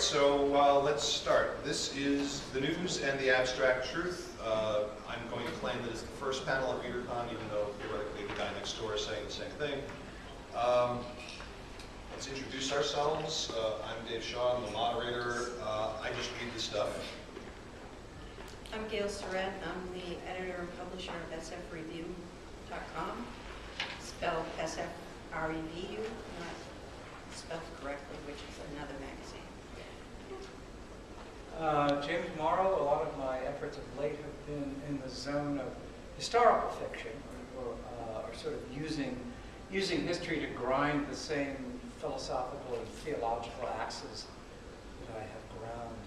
right, so let's start. This is the news and the abstract truth. I'm going to claim that it's the first panel at Readercon, even though theoretically the guy next door is saying the same thing. Let's introduce ourselves. I'm Dave Shaw, I'm the moderator. I just read the stuff. I'm Gayle Surrette. I'm the editor and publisher of sfreview.com, spelled S-F-R-E-V-U, not spelled correctly, which is another magazine. James Morrow. A lot of my efforts of late have been in the zone of historical fiction, or sort of using history to grind the same philosophical and theological axes that I have ground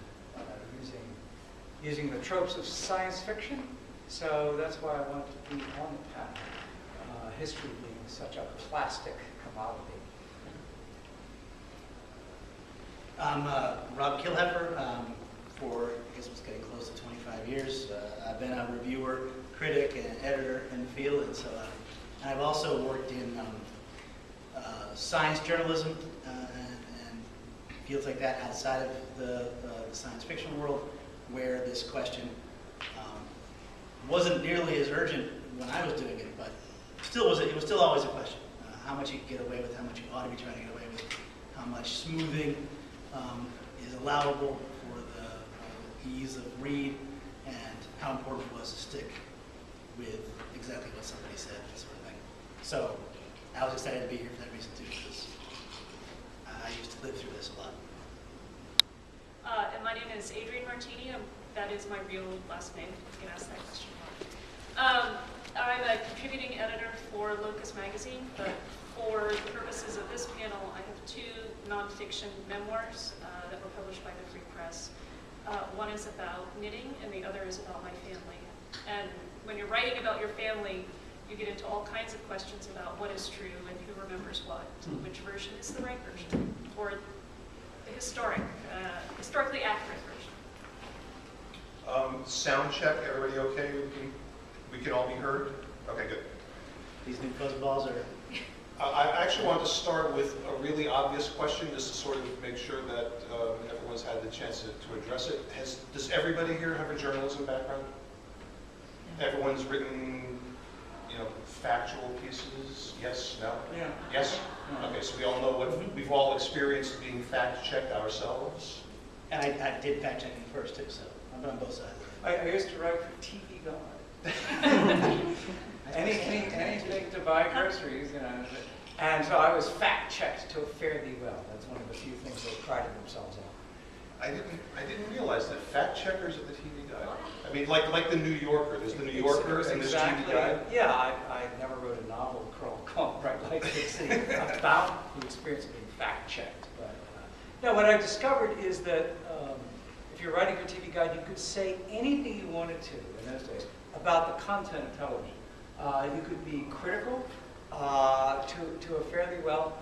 using the tropes of science fiction. So that's why I wanted to be on the panel, history being such a plastic commodity. I'm Robert Killheffer. For, I guess it's getting close to 25 years. I've been a reviewer, critic, and editor in the field, and so I've also worked in science journalism and fields like that outside of the science fiction world, where this question wasn't nearly as urgent when I was doing it, but it was still always a question. How much you can get away with, how much you ought to be trying to get away with, how much smoothing is allowable for the ease of read, and how important it was to stick with exactly what somebody said, that sort of thing. So I was excited to be here for that reason too, because I used to live through this a lot. And my name is Adrienne Martini. That is my real last name. You can ask that question. I'm a contributing editor for Locus magazine, but for the purposes of this panel, I have two nonfiction memoirs that were published by the Free Press. One is about knitting, and the other is about my family. And when you're writing about your family, you get into all kinds of questions about what is true and who remembers what, which version is the right version, or the historically accurate version. Sound check, everybody okay? We can all be heard? Okay, good. These new fuzzballs are... I actually wanted to start with a really obvious question, just to sort of make sure that everyone's had the chance to address it. Does everybody here have a journalism background? Yeah. Everyone's written, factual pieces? Yes? No? Yeah. Yes? Yeah. Okay, so we all know what we've all experienced being fact-checked ourselves. And I did fact-checking first too, so I've been on both sides. I used to write for TV Guide. anything to buy groceries, And so I was fact-checked to fare thee well. That's one of the few things they prided themselves on. I didn't realize that fact-checkers at the TV Guide. I mean, like the New Yorker. There's the New Yorker and there's TV Guide. Yeah, I never wrote a novel called Bright Light Dixie about the experience of being fact-checked. But no, what I discovered is that if you're writing for TV Guide, you could say anything you wanted to in those days about the content of television. You could be critical to a fairly well.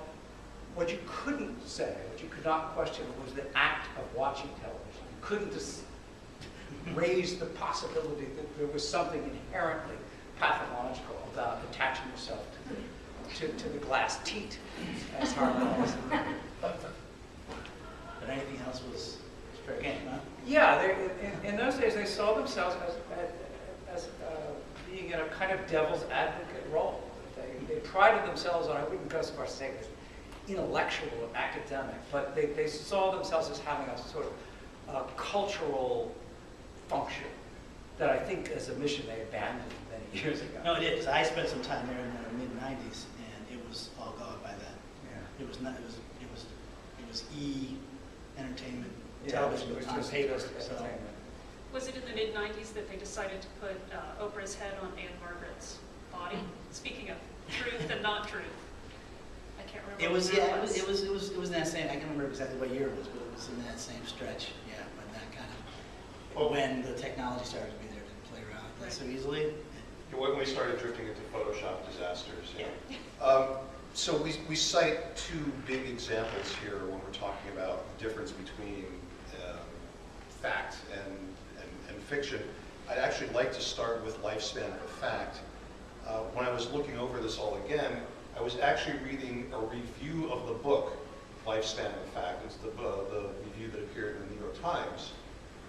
What you couldn't say, what you could not question, was the act of watching television. You couldn't just raise the possibility that there was something inherently pathological about attaching yourself to the glass teat, as Harlan always said. But anything else was fair game, huh? Yeah, in those days they saw themselves as being in a kind of devil's advocate role. They prided themselves on, I wouldn't go so far as to say it was intellectual or academic, but they saw themselves as having a sort of cultural function that I think as a mission they abandoned many years ago. No, it is. I spent some time there in the mid-90s, and it was all gone by then. Yeah. It was not. It was entertainment television. It was on just paper. entertainment. Was it in the mid-90s that they decided to put Oprah's head on Anne Margaret's body? Speaking of truth and not truth. I can't remember. It was in that same. I can't remember exactly what year it was, but it was in that same stretch. Yeah, when that kind of when the technology started to be there to play around with that so easily. When we started drifting into Photoshop disasters. Yeah. So we cite two big examples here when we're talking about the difference between fact and fiction. I'd actually like to start with lifespan of a fact. When I was looking over this all again, I was actually reading a review of the book Lifespan of a Fact. It's the review that appeared Times,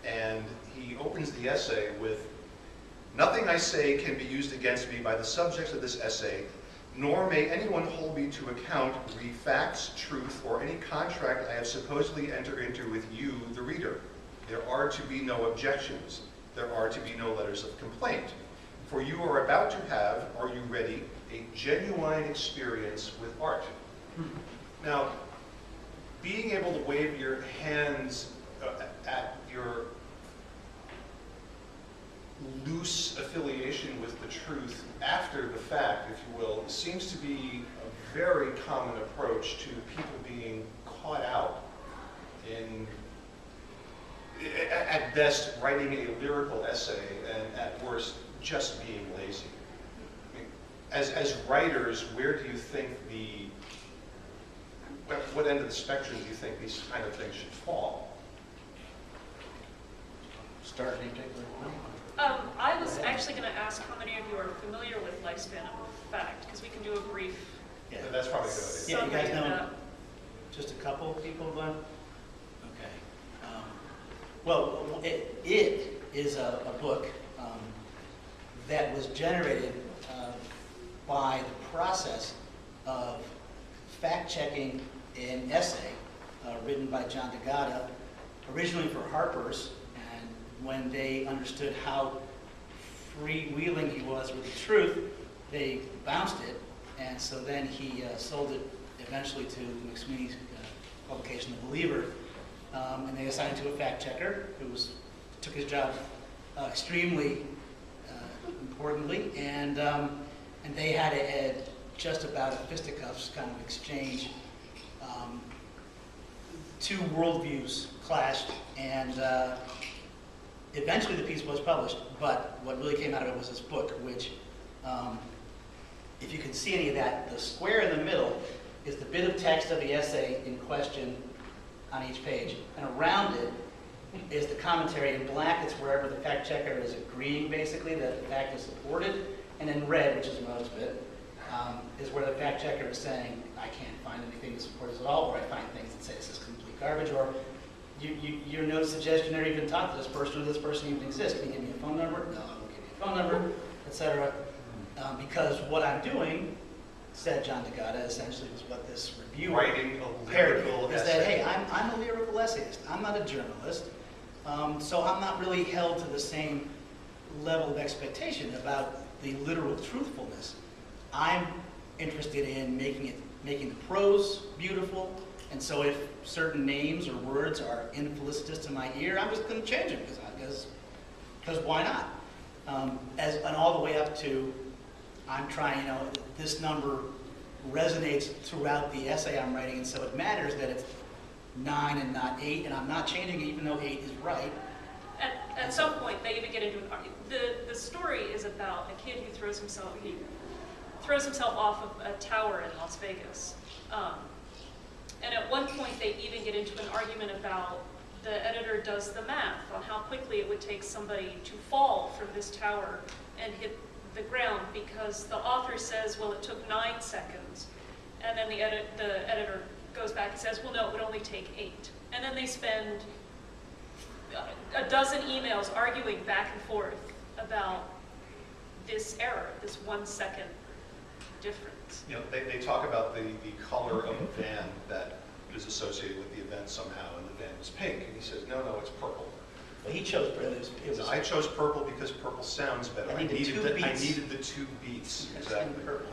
and he opens the essay with, "Nothing I say can be used against me by the subjects of this essay, nor may anyone hold me to account re facts, truth, or any contract I have supposedly entered into with you, the reader. There are to be no objections. There are to be no letters of complaint. For you are about to have, are you ready, a genuine experience with art." Now, being able to wave your hands at your loose affiliation with the truth after the fact, if you will, seems to be a very common approach to people being caught out in, at best, writing a lyrical essay, and at worst, just being lazy. I mean, as writers, where do you think what end of the spectrum do you think these kind of things should fall? Start any particular point? I was actually going to ask how many of you are familiar with Lifespan of Fact, because we can do a brief Yeah, That's probably a good idea. Yeah, you guys summary of know- that. just a couple of people, Glenn? Okay. Well, it is a book that was generated by the process of fact-checking an essay written by John DeGatta, originally for Harper's, and when they understood how freewheeling he was with the truth, they bounced it, and so then he sold it eventually to McSweeney's publication, The Believer, and they assigned it to a fact-checker who took his job extremely importantly, and they had just about a fisticuffs kind of exchange. Two worldviews clashed, and eventually the piece was published, but what really came out of it was this book, which, if you can see any of that, the square in the middle is the bit of text of the essay in question on each page, and around it is the commentary. In black, it's wherever the fact checker is agreeing, basically, that the fact is supported, and in red, which is the most bit, is where the fact checker is saying, I can't find anything to support this at all, or I find things that say this is complete garbage, or your note suggests you never even talked to this person, or this person even exists. Can you give me a phone number? No, I won't give you a phone number, etc. Because what I'm doing, said John DeGatta, essentially was what this reviewer Writing a parodied, lyrical is essay. that, hey, I'm a lyrical essayist. I'm not a journalist. So I'm not really held to the same level of expectation about the literal truthfulness. I'm interested in making the prose beautiful, and so if certain names or words are infelicitous to my ear, I'm just going to change them because why not? And all the way up to, I'm trying, this number resonates throughout the essay I'm writing, and so it matters that it's 9 and not 8, and I'm not changing it even though 8 is right. At some point, they even get into an argument. The story is about a kid who throws himself off of a tower in Las Vegas. And at one point, they even get into an argument about the editor does the math on how quickly it would take somebody to fall from this tower and hit the ground, because the author says, well, it took 9 seconds. And then the editor goes back and says, well, no, it would only take 8. And then they spend a dozen emails arguing back and forth about this error, this 1 second difference. They talk about the color of a van that is associated with the event somehow, and the van is pink, and he says, no, it's purple. But he chose purple. It was I chose purple because purple sounds better. I I needed needed the 2 beats. the 2 beats, That's exactly. purple.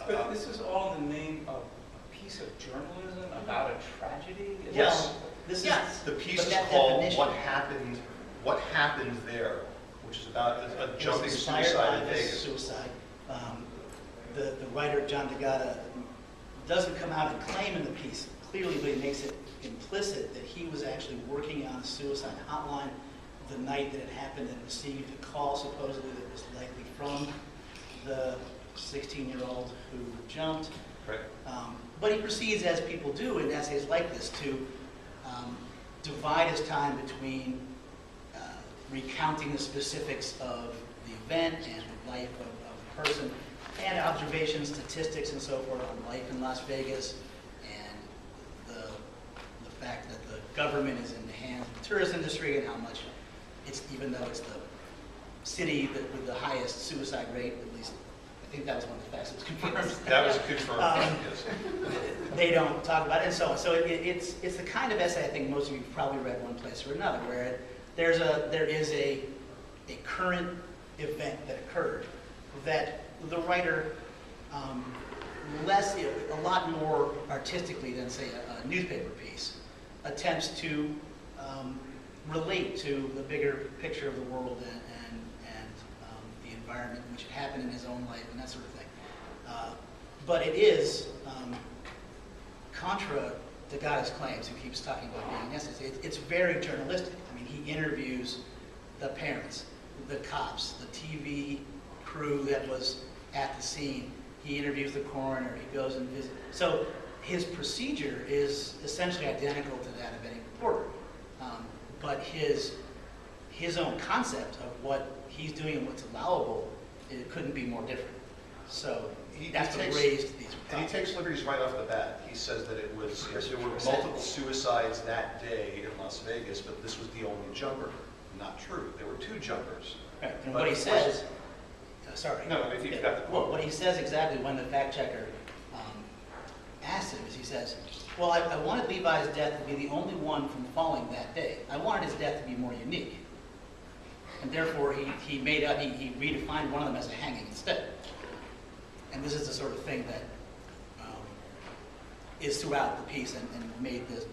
But this is all in the name of a piece of journalism about a tragedy? Is Yes. that- This Yes. is The piece but is that called definition- What Happened There, which is about a It was jumping inspired suicide by in this Vegas. suicide. The writer, John DeGatta, doesn't come out and claim in the piece clearly, but he makes it implicit that he was actually working on a suicide hotline the night that it happened and received a call supposedly that was likely from the 16-year-old who jumped. Right. But he proceeds, as people do in essays like this, to divide his time between recounting the specifics of the event and the life of the person, and observations, statistics, and so forth on life in Las Vegas, and the fact that the government is in the hands of the tourist industry and how much it's, even though it's the city that with the highest suicide rate, at least I think that was one of the facts that was confirmed. That was confirmed, yes. They don't talk about it, and so on. So it's the kind of essay I think most of you have probably read one place or another, where there is a current event that occurred that the writer a lot more artistically than say a newspaper piece attempts to relate to the bigger picture of the world and the environment in which it happened in his own life and that sort of thing. But it is contra to Gada's claims, who keeps talking about being necessary. It's very journalistic. I mean, he interviews the parents, the cops, the TV crew that was at the scene. He interviews the coroner. He goes and visits. So his procedure is essentially identical to that of any reporter. But his own concept of what he's doing and what's allowable, it couldn't be more different. So that's what raised these problems. And he takes liberties right off the bat. He says that it was, yes, there were multiple suicides that day in Las Vegas, but this was the only jumper. Not true. There were 2 jumpers. Right. And what he says, sorry. No, if you've got the quote. What he says exactly when the fact checker asks him is he says, well, I wanted Levi's death to be the only one from falling that day. I wanted his death to be more unique. And therefore, he redefined one of them as a hanging instead. And this is the sort of thing that is throughout the piece and made this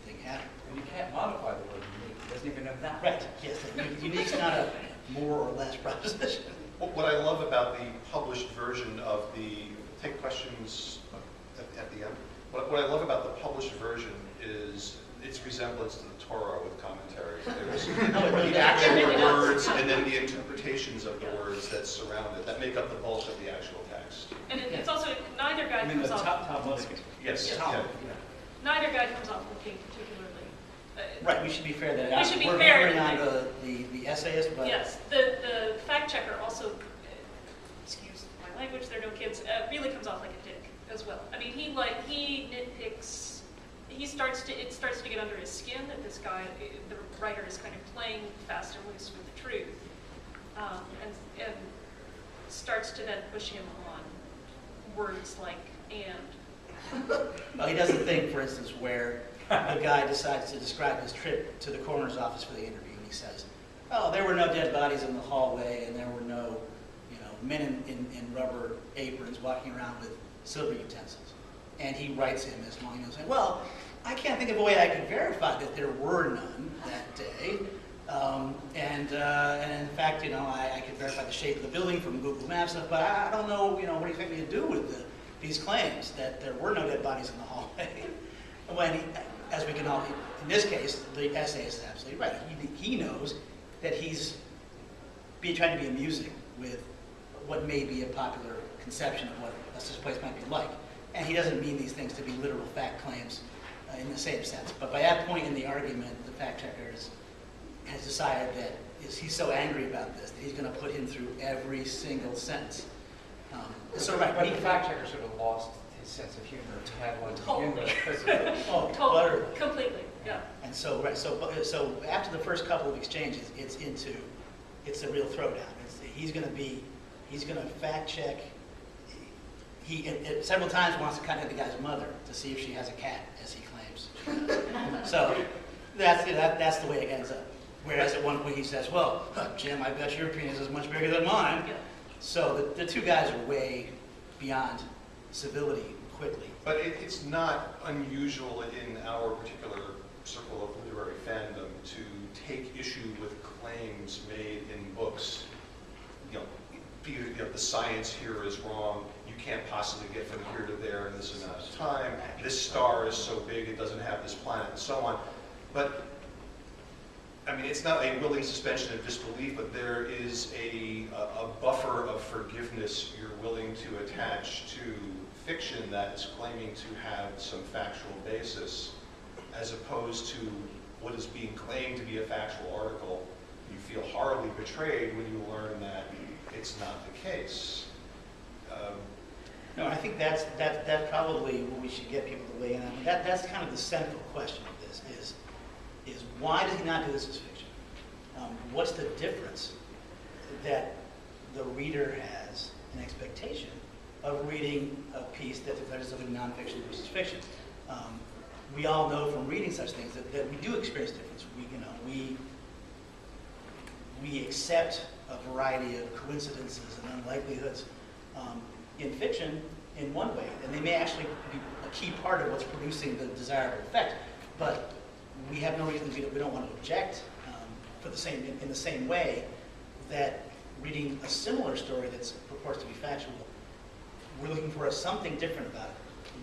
thing happen. And you can't modify the word unique. He doesn't even know that. Right, yes. Unique's not a more or less proposition. What I love about the published version of take questions at the end. What I love about the published version is its resemblance to the Torah with commentaries. There's the actual words and then the interpretations of the words that surround it, that make up the bulk of the actual text. And it's also, neither guy I mean, comes the off, Talmudic. Yes, Yeah. yeah. neither guy comes off looking particularly. Right, we should be fair that We should be we're fair. hammering on the essayist, but Yes, the fact checker also, excuse my language, there are no kids, really comes off like a dick as well. I mean, he nitpicks, it starts to get under his skin that this guy, the writer, is kind of playing fast and loose with the truth, and starts to then push him on words like "and." well, he does the thing, for instance, where the guy decides to describe his trip to the coroner's office for the interview, and he says, "Oh, there were no dead bodies in the hallway, and there were no, men in rubber aprons walking around with silver utensils." And he writes him as long as saying, "Well, I can't think of a way I could verify that there were none that day. And in fact, I could verify the shape of the building from Google Maps, but I don't know, what do you expect me to do with these claims that there were no dead bodies in the hallway?" When, as we can all, in this case, the essayist is absolutely right. He knows that he's trying to be amusing with what may be a popular conception of what this place might be like. And he doesn't mean these things to be literal fact claims in the same sense. But by that point in the argument, the fact checker has decided that he's so angry about this that he's going to put him through every single sentence. So right, But the fact checker sort of lost his sense of humor. He had one to begin with. Totally, completely, yeah. And so so after the first couple of exchanges, it's a real throwdown. He's going to fact check. He several times wants to contact the guy's mother to see if she has a cat, as he claims. So that's the way it ends up. Whereas at one point he says, "Well, Jim, I bet your penis is much bigger than mine." Yeah. So the 2 guys are way beyond civility quickly. But it's not unusual in our particular circle of literary fandom to take issue with claims made in books. The science here is wrong. You can't possibly get from here to there in this amount of time. This star is so big it doesn't have this planet, and so on. But I mean, it's not a willing suspension of disbelief, but there is a buffer of forgiveness you're willing to attach to fiction that is claiming to have some factual basis, as opposed to what is being claimed to be a factual article. You feel horribly betrayed when you learn that it's not the case. No, I think that's probably what we should get people to weigh in on. That's kind of the central question of this. this, is why does he not do this as fiction? What's the difference that the reader has an expectation of reading a piece that declares something nonfiction versus fiction? We all know from reading such things that we do experience difference. We accept a variety of coincidences and unlikelihoods in fiction in one way, and they may actually be a key part of what's producing the desirable effect. But we have no reason we don't want to object in the same way that reading a similar story that's purports to be factual, we're looking for something different about it.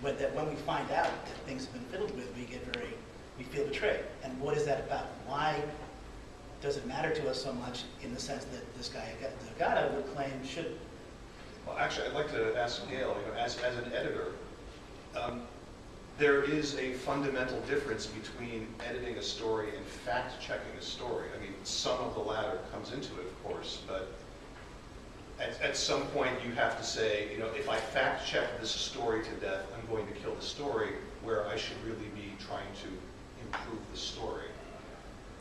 But that when we find out that things have been fiddled with, we feel betrayed. And what is that about? Why does it matter to us so much in the sense that this guy, Agata, would claim should? Well, actually, I'd like to ask Gayle, as an editor, there is a fundamental difference between editing a story and fact-checking a story. I mean, some of the latter comes into it, of course, but at some point you have to say, if I fact-check this story to death, I'm going to kill the story, where I should really be trying to improve the story.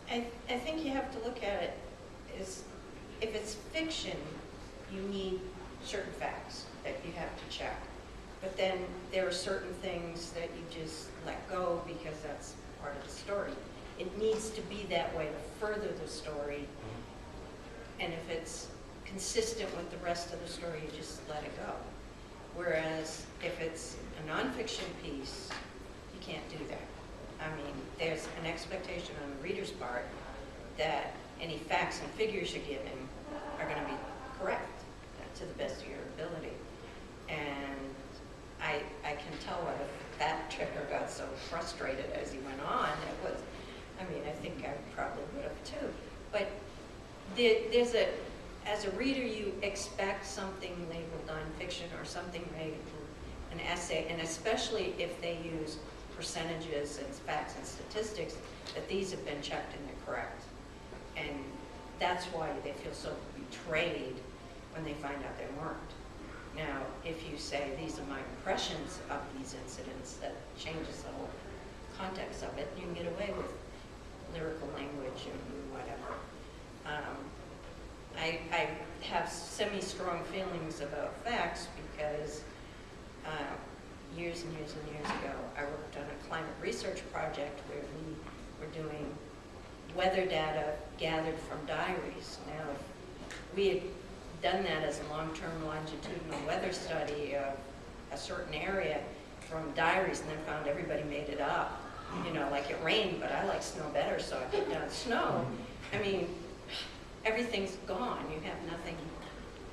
I think you have to look at it as, if it's fiction, you need certain facts that you have to check. But then there are certain things that you just let go because that's part of the story. It needs to be that way to further the story. And if it's consistent with the rest of the story, you just let it go. Whereas if it's a nonfiction piece, you can't do that. I mean, there's an expectation on the reader's part that any facts and figures you're giving are going to be correct to the best of your ability. And I can tell why the fact checker got so frustrated as he went on. I think I probably would have too. But as a reader, you expect something labeled nonfiction or something labeled an essay, and especially if they use percentages and facts and statistics, that these have been checked and they're correct. And that's why they feel so betrayed when they find out they weren't. Now, if you say, these are my impressions of these incidents, that changes the whole context of it. You can get away with lyrical language and whatever. I have semi-strong feelings about facts because years and years and years ago, I worked on a climate research project where we were doing weather data gathered from diaries. Now, we had done that as a long-term longitudinal weather study of a certain area from diaries, and then found everybody made it up. Like it rained, but I like snow better, so I put down snow. I mean, everything's gone. You have nothing.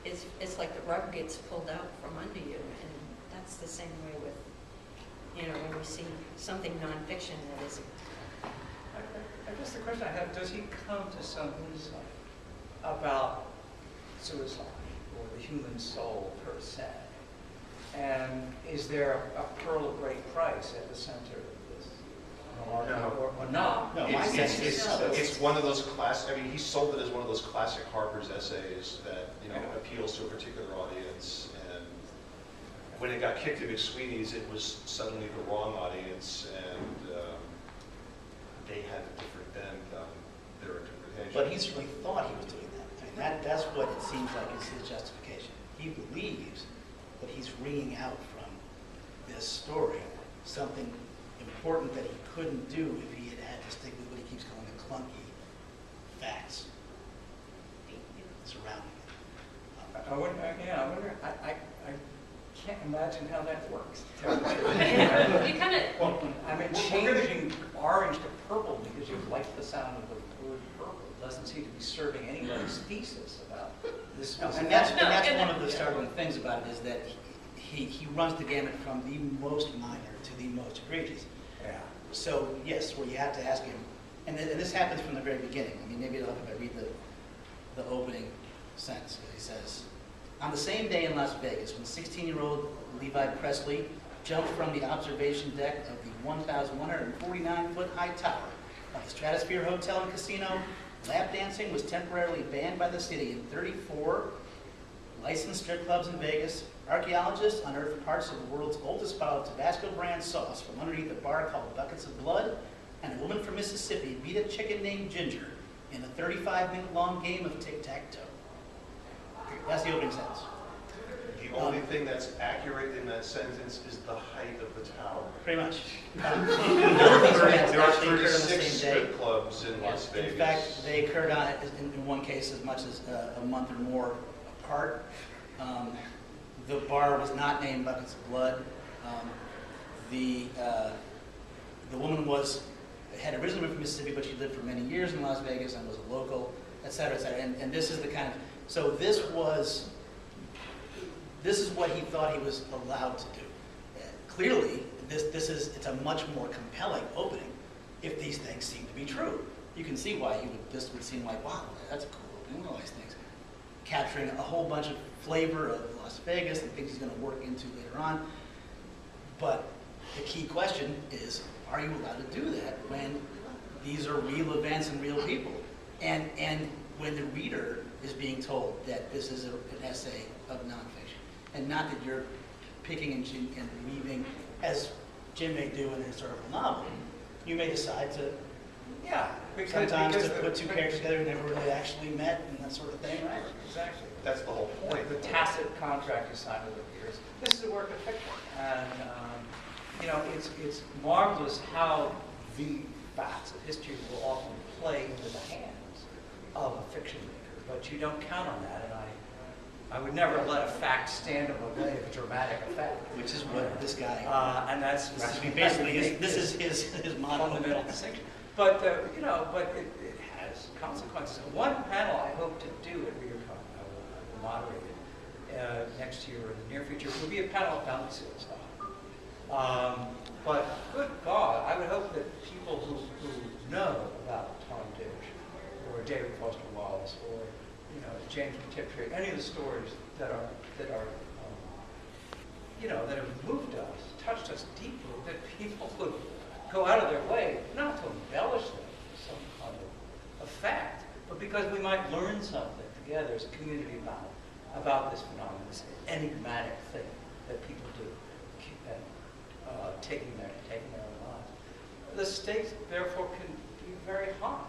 It's like the rug gets pulled out from under you, and that's the same way with, when we see something nonfiction that isn't. I guess the question I have, does he come to some insight about suicide or the human soul per se? And is there a pearl of great price at the center of this? Or not? No, my sense is It's one of those he sold it as one of those classic Harper's essays that, appeals to a particular audience. And when it got kicked to McSweeney's, it was suddenly the wrong audience, and they had a different bend on their interpretation. But he certainly thought he was doing that. I mean, that's what it seems like is his justification. He believes that he's wringing out from this story something important that he couldn't do if he had to stick with what he keeps calling the clunky facts surrounding it. I can't imagine how that works. You kind of, Changing orange to purple because you like the sound of the word purple doesn't seem to be serving anybody's thesis about this. No, and that's one of the startling things about it, is that he runs the gamut from the most minor to the most egregious. Yeah. So yes, where you have to ask him, and this happens from the very beginning. I mean, maybe it'll help if I read the opening sentence. He says, on the same day in Las Vegas, when 16-year-old Levi Presley jumped from the observation deck of the 1,149-foot high tower of the Stratosphere Hotel and Casino, lap dancing was temporarily banned by the city in 34 licensed strip clubs in Vegas. Archaeologists unearthed parts of the world's oldest bottle of Tabasco brand sauce from underneath a bar called Buckets of Blood, and a woman from Mississippi beat a chicken named Ginger in a 35-minute long game of tic-tac-toe. That's the opening sentence. The only thing that's accurate in that sentence is the height of the tower. Pretty much. There are 36 strip clubs in Las Vegas. In fact, they occurred on it in one case as much as a month or more apart. The bar was not named Buckets of Blood. The woman had originally moved from Mississippi, but she lived for many years in Las Vegas and was a local, et cetera, et cetera. And this is the kind of, so this is what he thought he was allowed to do. Clearly, it's a much more compelling opening if these things seem to be true. You can see why this would seem like, wow, that's a cool opening, all these things. Capturing a whole bunch of flavor of Las Vegas and things he's going to work into later on. But the key question is, are you allowed to do that when these are real events and real people? And when the reader is being told that this is an essay of nonfiction, and not that you're picking and weaving, as Jim may do in a historical novel, you may decide to, sometimes to put two characters together who never really actually met and that sort of thing, right? Exactly. That's the whole point. The tacit contract you sign with the readers. This is a work of fiction, and it's marvelous how the facts of history will often play into the hands of a fiction maker, but you don't count on that, and I would never let a fact stand in the way of a dramatic effect. Which is what this guy, And that's basically, this is his model. fundamental distinction. But it has consequences. One panel I hope to do at Readercon, I will moderate it next year or in the near future, will be a panel about suicide. But good God, I would hope that people who know about Tom Dish or David Foster Wallace or James Tiptree, any of the stories that have moved us, touched us deeply, that people would go out of their way, not to embellish them with some kind of fact, but because we might learn something together as a community about this phenomenon, this enigmatic thing that people do, taking their own lives. The stakes, therefore, can be very high.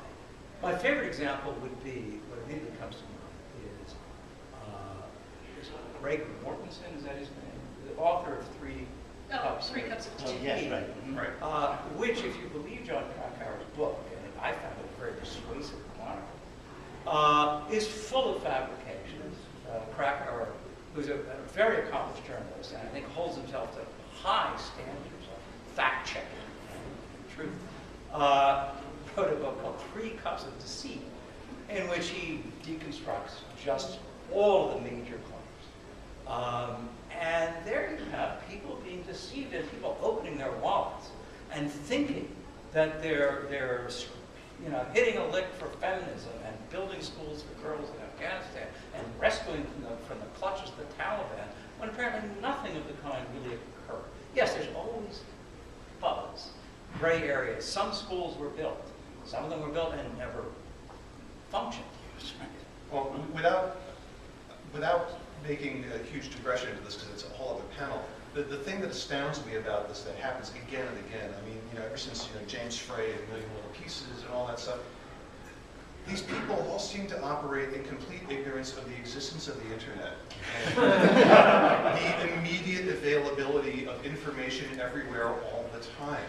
My favorite example would be, what immediately comes to mind is Greg Mortensen, is that his name? The author of Three Cups of Tea. Yes, right. Right. Which, if you believe John Krakauer's book, and I found it a very persuasive chronicle, is full of fabrications. Krakauer, who's a very accomplished journalist, and I think holds himself to high standards of fact-checking and truth, wrote a book called 3 Cups of Deceit, in which he deconstructs just all of the major claims. And there you have people being deceived and people opening their wallets and thinking that they're hitting a lick for feminism and building schools for girls in Afghanistan and rescuing from the clutches of the Taliban, when apparently nothing of the kind really occurred. Yes, there's always buzz, gray areas. Some schools were built. Some of them were built and never functioned. Well, without making a huge digression into this, because it's a whole other panel, the thing that astounds me about this, that happens again and again, I mean, ever since James Frey and Million Little Pieces and all that stuff, these people all seem to operate in complete ignorance of the existence of the internet. And the immediate availability of information everywhere all the time.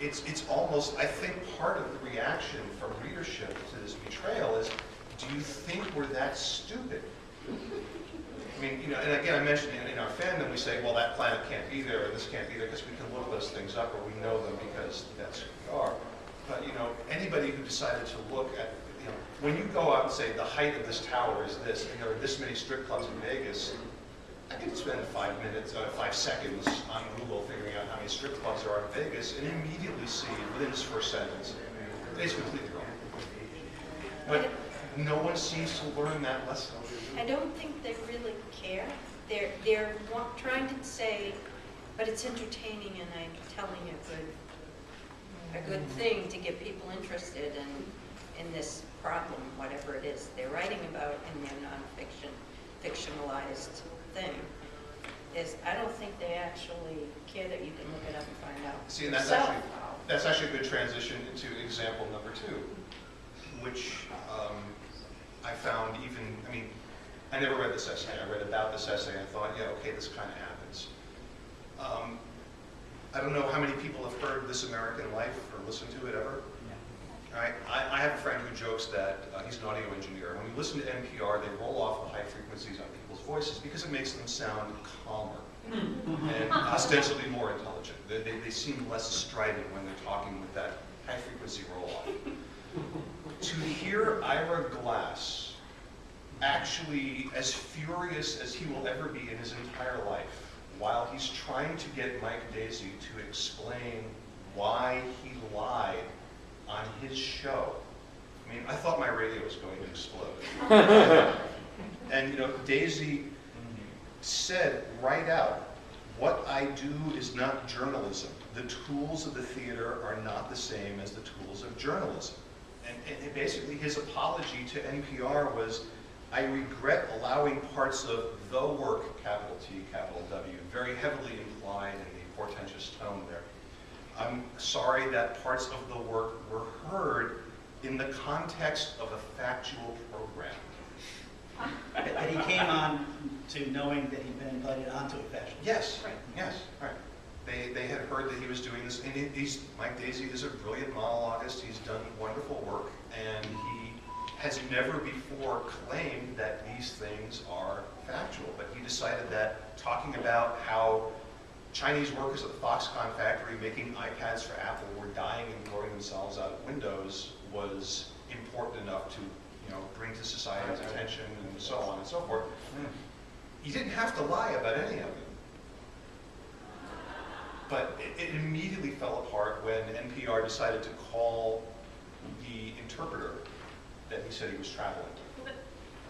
It's almost, I think, part of the reaction from readership to this betrayal is, do you think we're that stupid? I mean, and again, I mentioned in our fandom, we say, well, that planet can't be there, or this can't be there, because we can look those things up, or we know them because that's who we are. But, anybody who decided to look at, when you go out and say, the height of this tower is this, and there are this many strip clubs in Vegas, I could spend 5 seconds on Google figuring out how many strip clubs there are in Vegas, and immediately see, within this first sentence, it's completely wrong. But no one seems to learn that lesson. I don't think they really care. They're trying to say, but it's entertaining and I'm telling a good thing to get people interested in this problem, whatever it is they're writing about in their nonfiction, fictionalized thing. I don't think they actually care that you can look it up and find out. See, and that's yourself. actually That's actually a good transition into example number 2, which I found even, I mean, I never read this essay. I read about this essay and I thought, yeah, okay, this kind of happens. I don't know how many people have heard This American Life or listened to it ever. All right. I have a friend who jokes that he's an audio engineer. When you listen to NPR, they roll off the high frequencies on people's voices because it makes them sound calmer and ostensibly more intelligent. They seem less strident when they're talking with that high frequency roll off. To hear Ira Glass actually as furious as he will ever be in his entire life, while he's trying to get Mike Daisey to explain why he lied on his show. I mean, I thought my radio was going to explode. And you know, Daisey said right out, what I do is not journalism. The tools of the theater are not the same as the tools of journalism. And basically his apology to NPR was, I regret allowing parts of the work, capital T, capital W, very heavily implied in the portentous tone there. I'm sorry that parts of the work were heard in the context of a factual program. That he came on to knowing that he'd been invited onto a factual. Yes, Right. yes, right. They had heard that he was doing this, and Mike Daisey is a brilliant monologuist. He's done wonderful work, and he has never before claimed that these things are factual. But he decided that talking about how Chinese workers at the Foxconn factory making iPads for Apple were dying and throwing themselves out of windows was important enough to, you know, bring to society's attention and so on and so forth. You didn't have to lie about any of it. But it immediately fell apart when NPR decided to call the interpreter that he said he was traveling with. Well,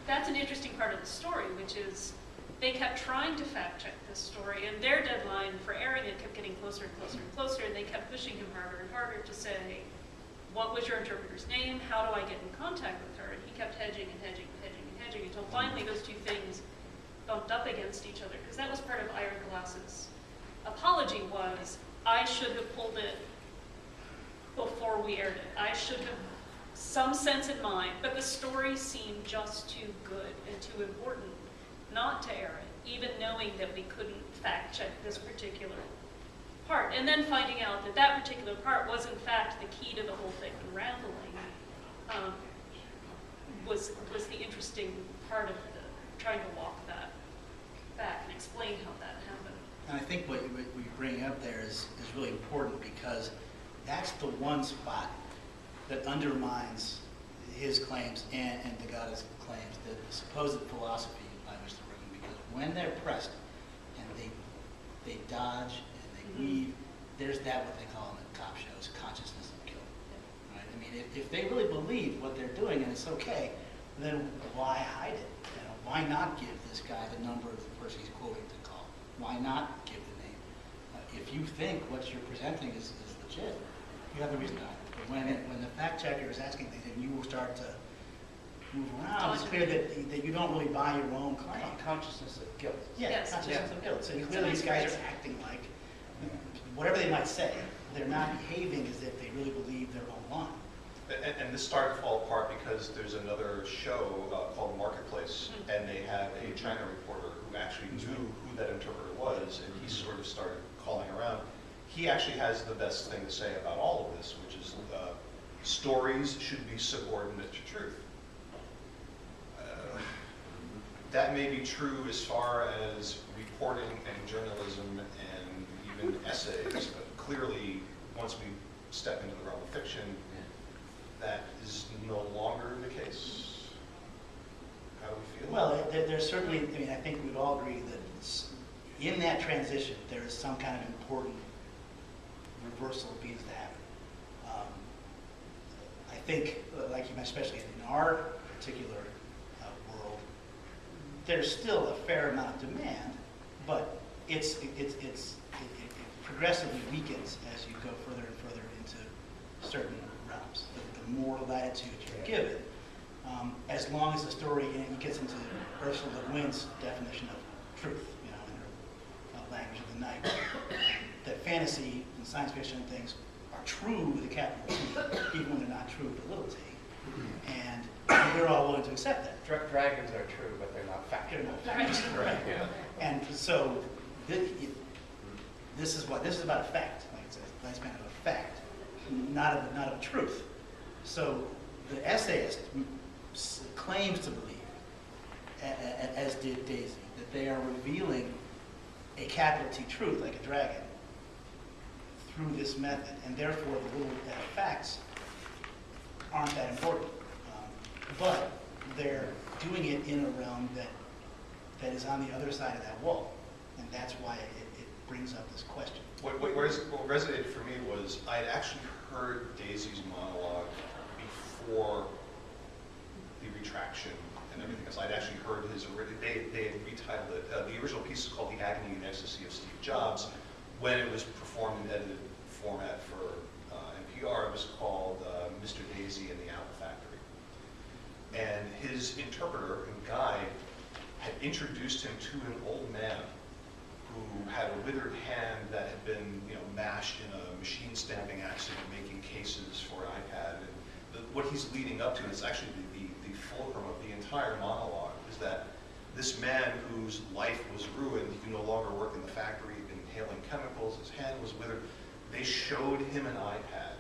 that's an interesting part of the story, which is they kept trying to fact check this story, and their deadline for airing it kept getting closer and closer and closer, and they kept pushing him harder and harder to say, what was your interpreter's name? How do I get in contact with her? And he kept hedging and hedging and hedging and hedging until finally those two things bumped up against each other, because that was part of Ira Glass's apology was, I should have pulled it before we aired it. I should have some sense in mind, but the story seemed just too good and too important not to air it, even knowing that we couldn't fact check this particular part. And then finding out that that particular part was in fact the key to the whole thing, unraveling, was the interesting part of trying to walk that back and explain how that happened. And I think what you bring up there is really important, because that's the one spot that undermines his claims and Degatta's claims, the supposed philosophy by which they're working. Because when they're pressed and they dodge and they weave, there's that what they call in the cop shows, consciousness of guilt. Right? I mean, if they really believe what they're doing and it's okay, then why hide it? You know, why not give this guy the number of the person he's quoting to call? Why not give the name? If you think what you're presenting is legit, you have the reason to hide it. But when the fact checker is asking things and you will start to move around, it's clear that you don't really buy your own claim. Consciousness of guilt. Yeah, Yes. consciousness of guilt. So It's clearly a these nice guys phrase. are acting like, whatever they might say, they're not behaving as if they really believe their own line. And this started to fall apart because there's another show called Marketplace, and they had a China reporter who actually knew who that interpreter was, and he sort of started calling around. He actually has the best thing to say about all of this, which is stories should be subordinate to truth. That may be true as far as reporting and journalism and even essays, but clearly once we step into the realm of fiction, that is no longer the case. How do we feel? Well, there's certainly, I mean, I think we'd all agree that in that transition, there is some kind of important reversal that needs to happen. I think, like you mentioned, especially in our particular world, there's still a fair amount of demand, but it progressively weakens as you go further and further into certain realms. The more latitude you're given, as long as the story gets into Ursula Le Guin's definition of truth, you know, in her language of the night, that fantasy and science fiction and things are true with a capital T, even when they're not true with a little t. And we're all willing to accept that. Dragons are true, but they're not factual. Right. And so this is about a fact. Like it's a nice kind of a fact, not of truth. So the essayist claims to believe, as did Daisy, that they are revealing a capital T truth, like a dragon, through this method, and therefore the little facts aren't that important. But they're doing it in a realm that is on the other side of that wall, and that's why it brings up this question. What resonated for me was I had actually heard Daisey's monologue before the retraction and everything else. I'd actually heard his, they had retitled it. The original piece is called The Agony and Ecstasy of Steve Jobs. When it was performed in edited format for NPR, it was called Mr. Daisey and the Apple Factory. And his interpreter and guide had introduced him to an old man who had a withered hand that had been, mashed in a machine stamping accident making cases for an iPad. And what he's leading up to, and it's actually the fulcrum of the entire monologue, is that this man whose life was ruined, he could no longer work in the factory, he'd been inhaling chemicals, his hand was withered. They showed him an iPad,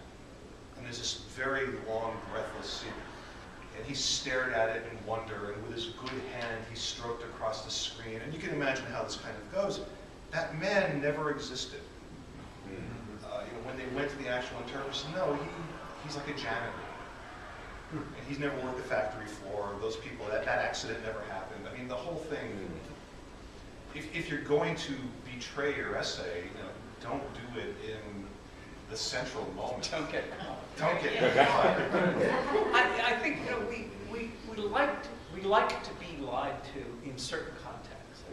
and there's this very long, breathless scene. And he stared at it in wonder, and with his good hand, he stroked across the screen. And you can imagine how this kind of goes. That man never existed. When they went to the actual interpreter, no, he's like a janitor. And he's never worked the factory floor. Those people, that accident never happened. I mean, the whole thing. If you're going to betray your essay, don't do it in the central moment. Don't get caught. Don't get caught. I think we like to be lied to in certain contexts.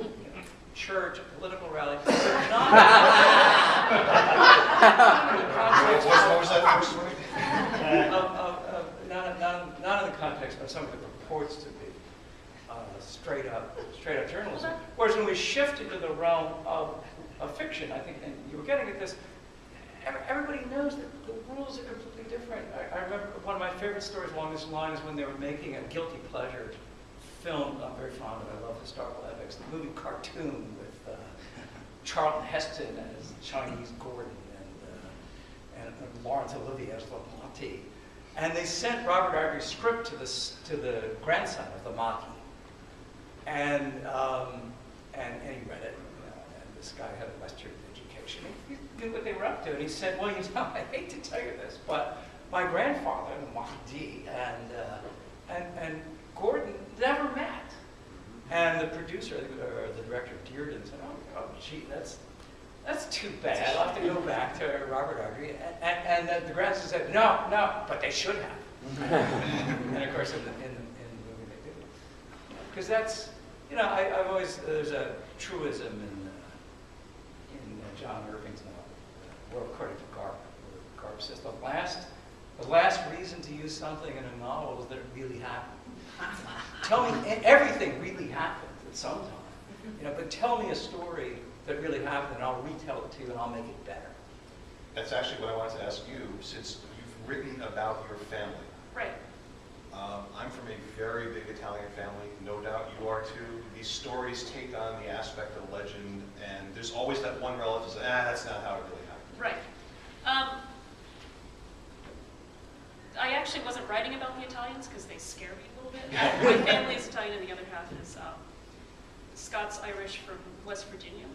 Church, a political rally, but not What was that first one? not in the context of something that purports to be straight up journalism. Whereas when we shift into the realm of fiction, I think, and you were getting at this, everybody knows that the rules are completely different. I remember one of my favorite stories along this line is when they were making a guilty pleasure film I'm very fond of. I love historical epics. The movie Cartoon with Charlton Heston as Chinese Gordon and Laurence Olivier as Lamonti. And they sent Robert Ardrey's script to the grandson of the Maki. And he read it. And this guy had a Western education. He knew what they were up to. And he said, well, I hate to tell you this, but my grandfather, the Mahdi, and Gordon never met. And the producer, or the director, Dearden, said, oh, gee, that's too bad. I'll have to go back to Robert Ardrey. And the grandson said, no, but they should have. And of course, in the movie they did. Because that's, I've always, there's a truism in John Irving's novel, World According to Garp, where Garp says the last reason to use something in a novel is that it really happened. Tell me, everything really happened at some time, but tell me a story that really happened and I'll retell it to you and I'll make it better. That's actually what I wanted to ask you, since you've written about your family. Right. I'm from a very big Italian family, no doubt you are too. These stories take on the aspect of legend, and there's always that one relative who says, that's not how it really happened. Right. I actually wasn't writing about the Italians because they scare me a little bit. My family is Italian and the other half is Scots-Irish from West Virginia.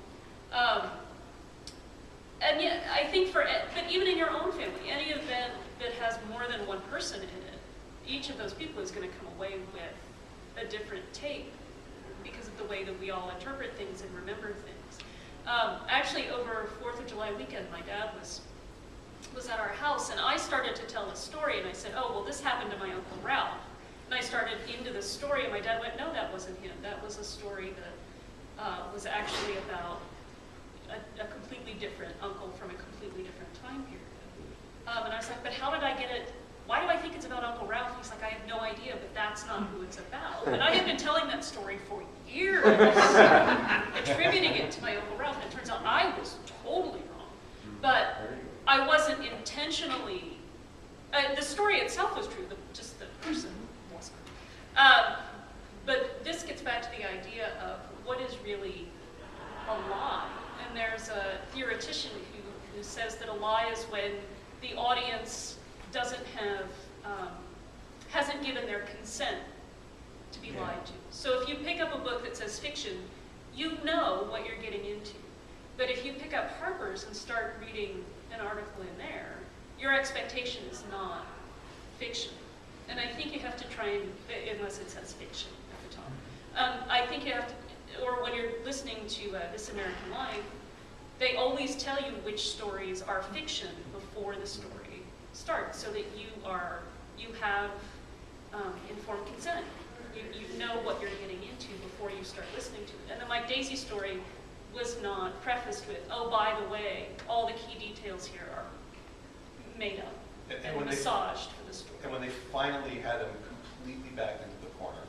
And yet, I think but even in your own family, any event that has more than one person in it, each of those people is going to come away with a different take because of the way that we all interpret things and remember things. Actually, over 4th of July weekend, my dad was at our house, and I started to tell a story, and I said, oh, well, this happened to my Uncle Ralph. And I started into the story, and my dad went, no, that wasn't him. That was a story that was actually about a completely different uncle from a completely different time period. And I was like, but how did I get it? Why do I think it's about Uncle Ralph? He's like, I have no idea, but that's not who it's about. And I had been telling that story for years, attributing it to my Uncle Ralph, and it turns out I was totally wrong. But I wasn't intending intentionally, the story itself was true, just the person wasn't. But this gets back to the idea of what is really a lie. And there's a theoretician who says that a lie is when the audience doesn't have, hasn't given their consent to be lied to. So if you pick up a book that says fiction, you know what you're getting into. But if you pick up Harper's and start reading an article in there, your expectation is not fiction. And I think you have to try and, unless it says fiction at the top. I think you have to, or when you're listening to This American Life, they always tell you which stories are fiction before the story starts, so that you have informed consent. You know what you're getting into before you start listening to it. And the Mike Daisey story was not prefaced with, oh, by the way, all the key details here are made up and massaged for the story. And when they finally had him completely backed into the corner,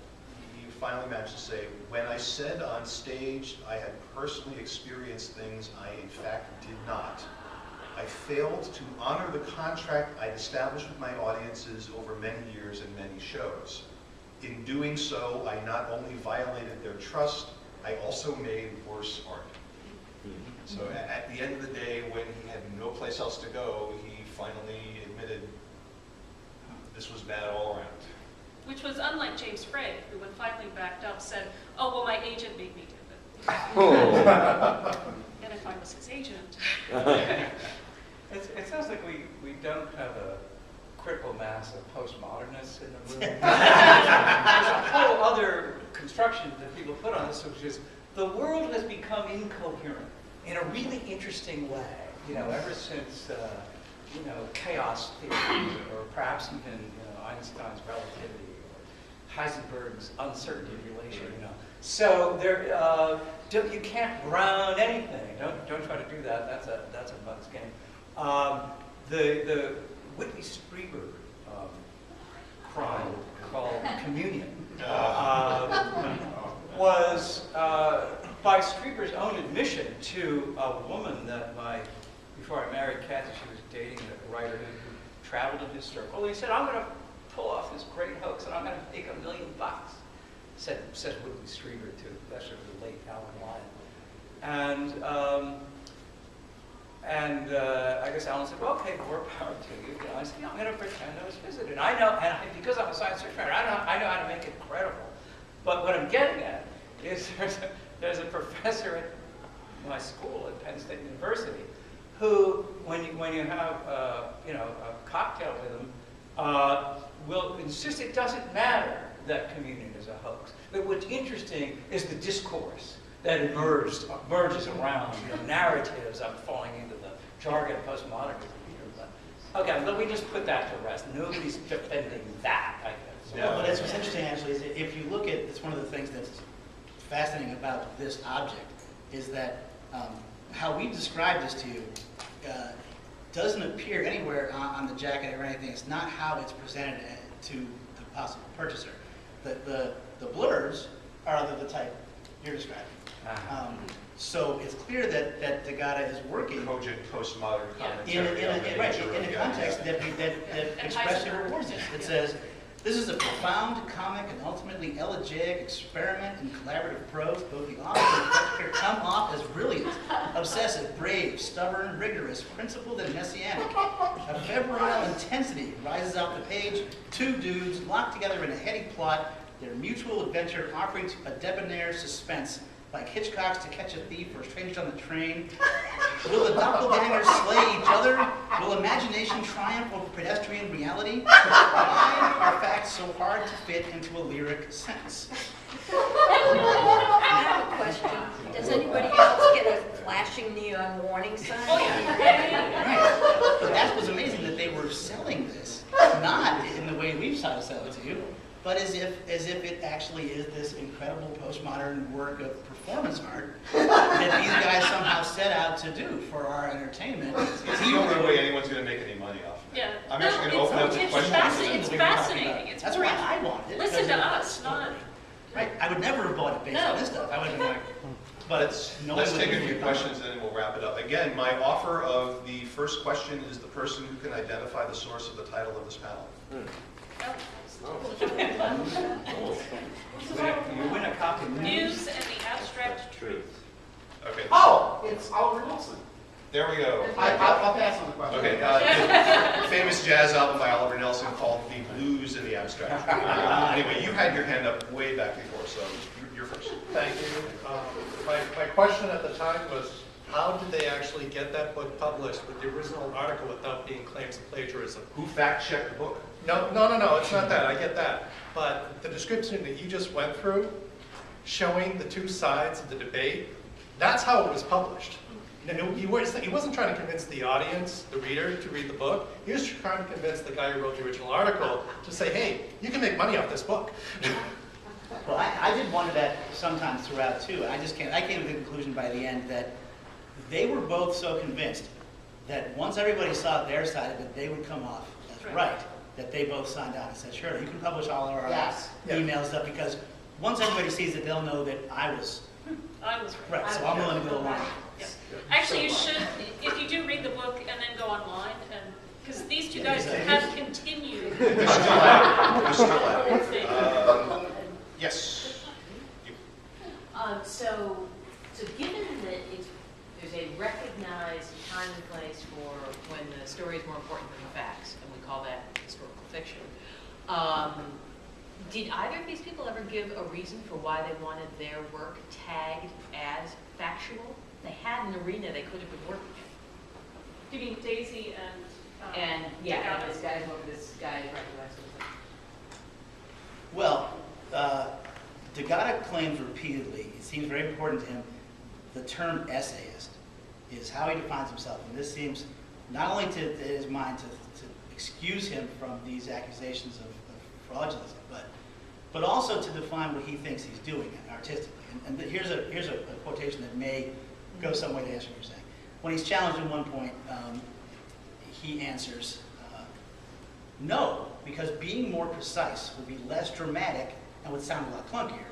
he finally managed to say, when I said on stage I had personally experienced things I in fact did not, I failed to honor the contract I'd established with my audiences over many years and many shows. In doing so, I not only violated their trust, I also made worse art. So at the end of the day, when he had no place else to go, he finally admitted this was bad all around. Which was unlike James Frey, who when finally backed up said, oh, well, my agent made me do it. And if I was his agent. It sounds like we don't have a critical mass of postmodernists in the room. There's a whole other construction that people put on this, which is the world has become incoherent in a really interesting way. You know, ever since chaos theory, or perhaps even Einstein's relativity, or Heisenberg's uncertainty relation. So there, you can't ground anything. Don't try to do that. That's a bug's game. The Whitley Strieber crime called Communion was, by Strieber's own admission to a woman that before I married Kathy, she was dating a writer who traveled in his circle. And he said, I'm going to pull off this great hoax and I'm going to make $1 million. Said Whitley Strieber to the late Alan Lyon. And I guess Alan said, well, okay, more power to you. I said, yeah, I'm going to pretend I was visited. And I know, because I'm a science fiction writer, I know how to make it credible. But what I'm getting at is there's a professor at my school at Penn State University who, when you have a cocktail with him, will insist it doesn't matter that Communion is a hoax. But what's interesting is the discourse that emerges around narratives. I'm falling into the jargon of postmodernism here, but okay, let me just put that to rest. Nobody's defending that, I guess. Yeah, but what's interesting actually is that if you look at, it's one of the things that's fascinating about this object is that how we describe this to you doesn't appear anywhere on the jacket or anything. It's not how it's presented to the possible purchaser. The blurbs are the type you're describing. So it's clear that Degata is working Cogent postmodern in commentary. a context that expressly reports it. It says, this is a profound, comic, and ultimately elegiac experiment in collaborative prose. Both the author and the character come off as brilliant, obsessive, brave, stubborn, rigorous, principled, and messianic. A febrile intensity rises out the page. Two dudes locked together in a heady plot, their mutual adventure offering a debonair suspense, like Hitchcock's To Catch a Thief or Strangers on the Train. Will the doppelgangers slay each other? Will imagination triumph over pedestrian reality? Why are facts so hard to fit into a lyric sentence? I have a question. Does anybody else get a flashing neon warning sign? Oh, yeah. Right. But that was amazing that they were selling this, not in the way we've tried to sell it to you, but as if it actually is this incredible postmodern work of performance art that these guys somehow set out to do for our entertainment. It's the only way anyone's going to make any money off of it. Yeah. I'm actually going to open up the question. It's fascinating. It's That's great. why I want it. Listen to us, not... Right, I would never have bought it based on this stuff. I would have been like, but Let's take a few questions and then we'll wrap it up. Again, my offer of the first question is the person who can identify the source of the title of this panel. You win a copy of News and the Abstract Truth. Okay. Oh, it's Oliver Nelson. There we go. I'll pass on the question. Okay. The famous jazz album by Oliver Nelson called The Blues in the Abstract. Anyway, you had your hand up way back before, so you're first. Thank you. My question at the time was, how did they actually get that book published with the original article without being claims of plagiarism? Who fact-checked the book? No, it's not that, I get that. But the description that you just went through, showing the two sides of the debate, that's how it was published. He wasn't trying to convince the audience, the reader, to read the book. He was trying to convince the guy who wrote the original article to say, hey, you can make money off this book. Well, I did wonder that sometimes throughout too. I came to the conclusion by the end that they were both so convinced that once everybody saw their side of it, they would come off as right. That they both signed on and said, sure, you can publish all our email stuff, because once everybody sees it, they'll know that I was right. So I'm willing to go along. Yeah. Actually, you should, if you do read the book and then go online, and because these two guys have continued. They're still out. They're still out. Yes. So given that there's a recognized time and place for when the story is more important than the facts, and we call that historical fiction, did either of these people ever give a reason for why they wanted their work tagged as factual? They had an arena they could have been working in. You mean Daisey and yeah, and this guy recognized it. Well, Degata claims repeatedly, it seems very important to him, the term essayist is how he defines himself. And this seems not only to his mind to excuse him from these accusations of fraudulency, but also to define what he thinks he's doing artistically. And here's a quotation that may go some way to answer what you're saying. When he's challenged at one point, he answers, no, because being more precise would be less dramatic and would sound a lot clunkier.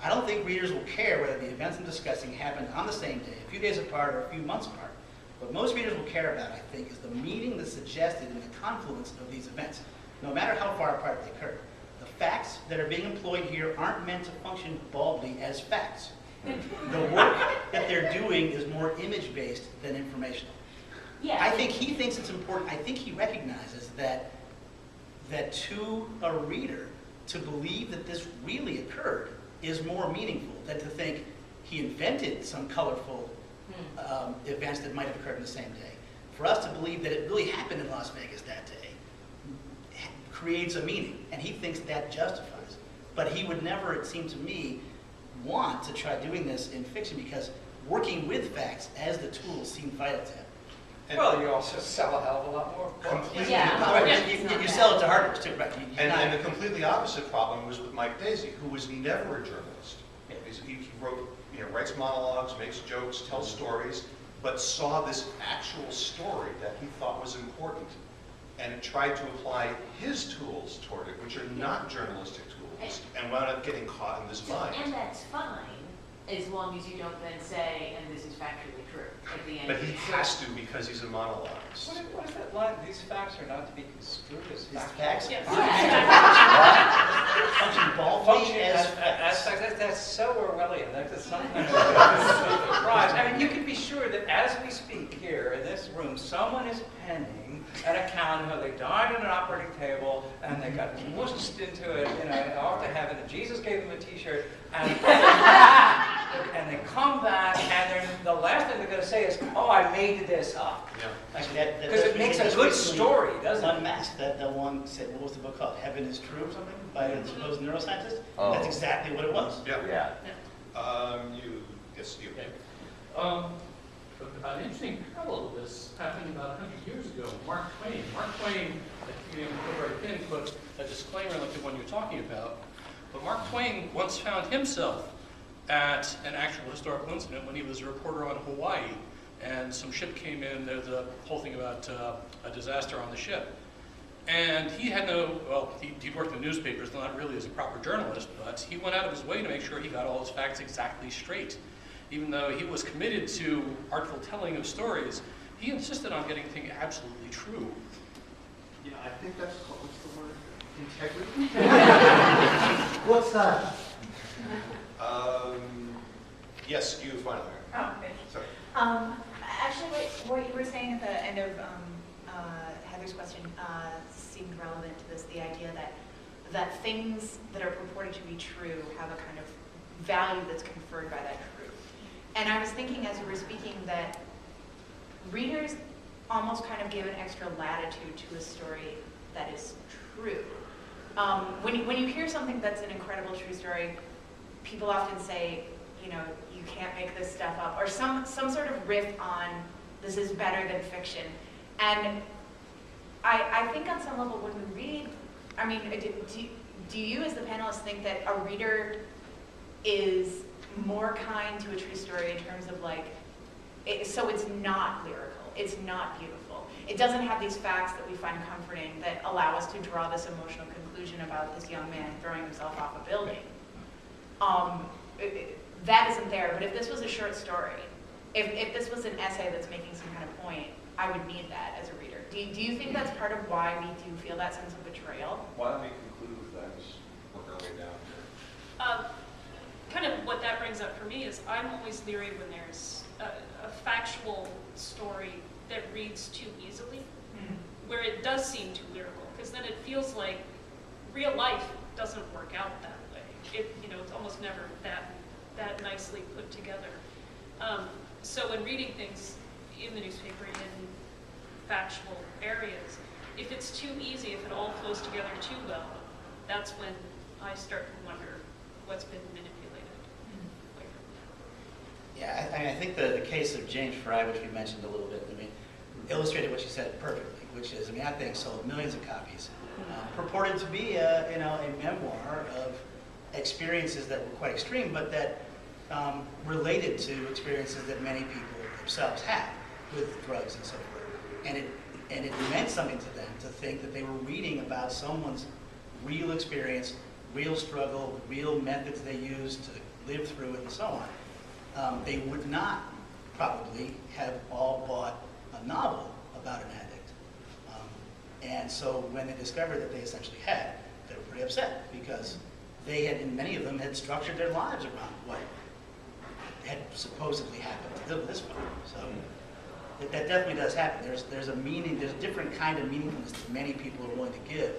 I don't think readers will care whether the events I'm discussing happened on the same day, a few days apart, or a few months apart. What most readers will care about, I think, is the meaning that's suggested in the confluence of these events, no matter how far apart they occur. The facts that are being employed here aren't meant to function baldly as facts. The work that they're doing is more image-based than informational. Yeah. I think he thinks it's important. I think he recognizes that to a reader, to believe that this really occurred is more meaningful than to think he invented some colorful events that might have occurred in the same day. For us to believe that it really happened in Las Vegas that day creates a meaning, and he thinks that justifies it. But he would never, it seemed to me, want to try doing this in fiction, because working with facts as the tool seemed vital to him. Well, you also sell a hell of a lot more books. Completely. You sell it to hardware too, right? And the completely opposite problem was with Mike Daisey, who was never a journalist. He writes monologues, makes jokes, tells stories, but saw this actual story that he thought was important and tried to apply his tools toward it, which are not journalistic tools, and wound up getting caught in this bind. And that's fine, as long as you don't then say, and this is factually true at the end. But he has to, because he's a monologuist. What is that line? These facts are not to be construed as These facts. facts Yes. function baldly Function as as facts. That's so Orwellian. That's something surprise. I mean, you can be sure that as we speak here in this room, someone is penning an account how they died on an operating table and they got pushed into it, off to heaven, and Jesus gave them a T-shirt, and they come back, and the last thing they're going to say is, "Oh, I made this up." Yeah. Because it makes a good story, doesn't it? Unmasked, that one said, what was the book called? Heaven is True or something? By a supposed neuroscientist? That's exactly what it was. Yeah. Yes, you. An interesting parallel to this happened about 100 years ago. Mark Twain, very thin, put a disclaimer like the one you're talking about. But Mark Twain once found himself at an actual historical incident when he was a reporter on Hawaii, and some ship came in. There's a whole thing about a disaster on the ship. And he had no, well, he worked in the newspapers, not really as a proper journalist, but he went out of his way to make sure he got all his facts exactly straight. Even though he was committed to artful telling of stories, he insisted on getting things absolutely true. Yeah, I think that's called, what's the word? Integrity? What's that? Yes, you finally. Oh, okay. Sorry. Actually, what you were saying at the end of Heather's question seemed relevant to this, the idea that things that are purported to be true have a kind of value that's conferred by that truth. And I was thinking as you were speaking that readers almost kind of give an extra latitude to a story that is true. When you hear something that's an incredible true story, people often say, you know, you can't make this stuff up, or some sort of riff on this is better than fiction. And I think on some level when we read, I mean, do you as the panelists think that a reader is more kind to a true story in terms of like, so it's not lyrical, it's not beautiful, it doesn't have these facts that we find comforting that allow us to draw this emotional conclusion about this young man throwing himself off a building. That isn't there, but if this was a short story, if this was an essay that's making some kind of point, I would need that as a reader. Do you think that's part of why we do feel that sense of betrayal? Why don't we conclude with that? Just work our way down here. Kind of what that brings up for me is I'm always leery when there's a factual story that reads too easily, where it does seem too lyrical, because then it feels like real life doesn't work out that way. It's almost never that nicely put together. So when reading things in the newspaper in factual areas, if it's too easy, if it all flows together too well, that's when I start to wonder what's been manipulated. Yeah, I think the case of James Fry, which we mentioned a little bit, illustrated what you said perfectly, which is, that thing sold millions of copies, purported to be a memoir of experiences that were quite extreme, but that related to experiences that many people themselves had with drugs and so forth. And it meant something to them to think that they were reading about someone's real experience, real struggle, real methods they used to live through it and so on. They would not probably have all bought a novel about an addict. And so when they discovered that they essentially had, they were pretty upset because they had, and many of them had structured their lives around what had supposedly happened to them this far. So that definitely does happen. There's a meaning, there's a different kind of meaningfulness that many people are willing to give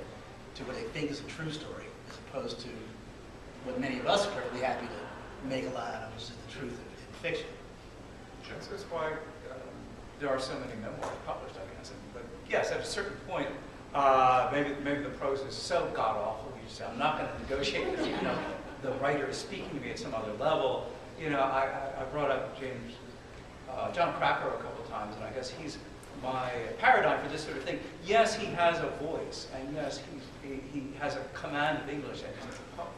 to what they think is a true story, as opposed to what many of us are perfectly happy to make a lot out of, which is the truth in fiction. That's why there are so many memoirs published, I guess. But yes, at a certain point, maybe the prose is so god-awful, you just say, I'm not going to negotiate with you. The writer is speaking to me at some other level. I brought up John Krakauer a couple of times, and I guess he's my paradigm for this sort of thing. Yes, he has a voice, and yes, he has a command of English, and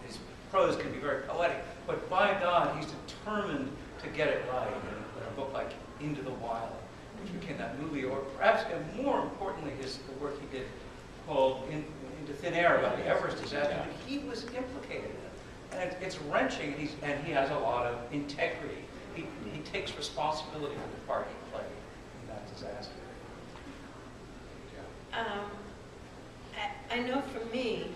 his prose can be very poetic, but by God, he's determined to get it right in a book like Into the Wild, which became that movie, or perhaps, and more importantly, the work he did called Into Thin Air about the Everest disaster. He was implicated in it. And it's wrenching, and he has a lot of integrity. He takes responsibility for the part he played in that disaster. I know for me,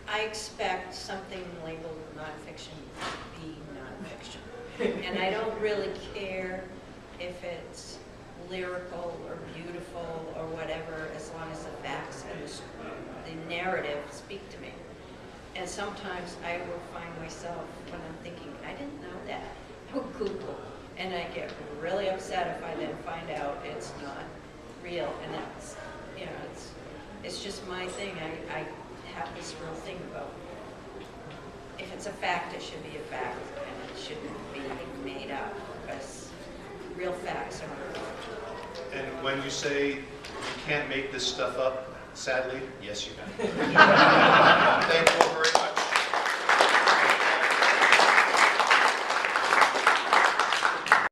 I expect something labeled nonfiction to be nonfiction. And I don't really care if it's lyrical or beautiful or whatever, as long as the facts and the narrative speak to me. And sometimes I will find myself, when I'm thinking, I didn't know that, I will Google, and I get really upset if I then find out it's not real. And that's, it's just my thing. I have this real thing about, if it's a fact, it should be a fact, and it shouldn't be made up, because real facts are real. And when you say you can't make this stuff up, sadly, yes you can. Thank you all very much.